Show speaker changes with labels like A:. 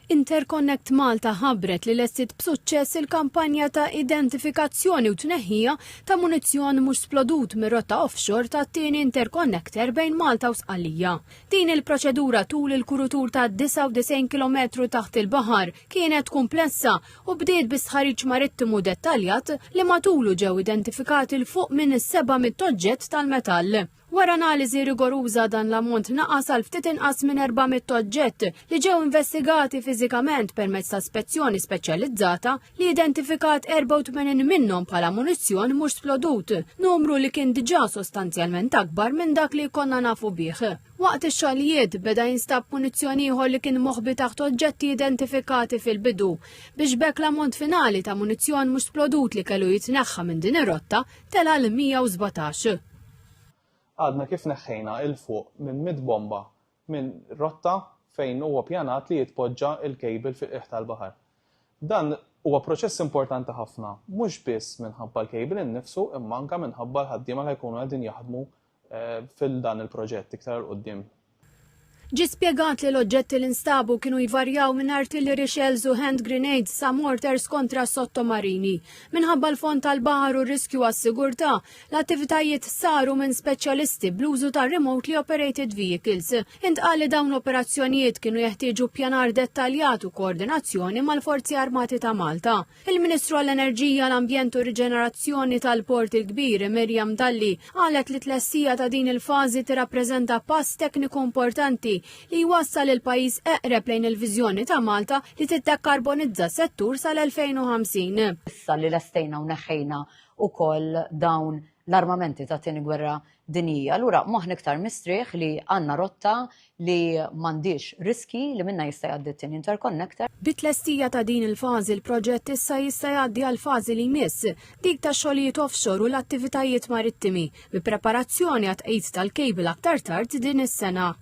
A: Interconnect Malta ħabbret li lessit b'suċċess il-kampanja ta' identifikazzjoni u tneħħija ta' munizzjon mhux splodut mir-rotta offshore ta' tieni interconnector bejn Malta u Sqallija. Din il-proċedura tul il-kurutur ta' 99 km taħt il-baħar kienet komplessa u bdiet bis-sħariġ marittimu dettaljat li matulu ġew identifikati l fuq minn is-700 oġġett tal-metall. Wara analiżi rigoruża dan l-ammont naqas għal ftit inqas minn 400 oġġett li ġew investigati fiżikament permezz ta' spezzjoni speċjalizzata li identifikat 84 minnhom bħala munizzjon mhux splodut, numru li kien diġà sostanzjalment akbar minn dak li konna nafu bih. Waqt ix-xogħlijiet beda jinstab munizzjon ieħor li kien moħbi taħt oġġetti identifikati fil-bidu biex bekk l-ammont finali ta' munizzjon mhux splodut li kellu jitneħħa minn din ir-rotta tela l 117.
B: Għadna kif neħħejna il-fuq minn 100 bomba minn rotta fejn huwa pjanat li jitpoġġa il-kejbil fiq tal-baħar. Dan huwa proċess importanti ħafna, mhux biss minħabba l-kejbil innifsu imma anke minħabba l-ħaddiema li jkunu qegħdin jaħdmu fil-dan il-proġett iktar qudiem.
A: Ġi spjegat li l-oġġetti li nstabu kienu jvarjaw minn artillery shells u hand grenades sa mortars kontra sottomarini. Minħabba l-fond tal-baħar u riskju għas-sigurtà, l-attivitajiet saru minn speċjalisti bl-użu ta' remotely operated vehicles. Intqal li dawn l-operazzjonijiet kienu jeħtieġu pjanar dettaljat u koordinazzjoni mal-Forzi Armati ta' Malta. Il-Ministru għall-Enerġija, l-Ambjent u Riġenerazzjoni tal-Port il-Kbir, Mirjam Dalli, qalet li tlessija ta' din il-fażi tirrappreżenta pass tekniku importanti li jwassal il-pajjiż eqreb lejn il-viżjoni ta' Malta li tiddekarbonizza settur sal-2050.
C: Issa li lestejna u neħħejna wkoll dawn l-armamenti ta' tieni gwerra dinjija. Allura moħħ iktar mistrieħ li għandna rotta li m'għandix riski li minna jista' jgħaddi t-tieni interconnector.
A: Bit-tlestija ta' din il-fażi l-proġett issa jista' jgħaddi għal fażi li jmiss dik ta' xogħlijiet offshore u l-attivitajiet marittimi bi preparazzjoni għat tqejt tal-kejbil aktar tard din is-sena.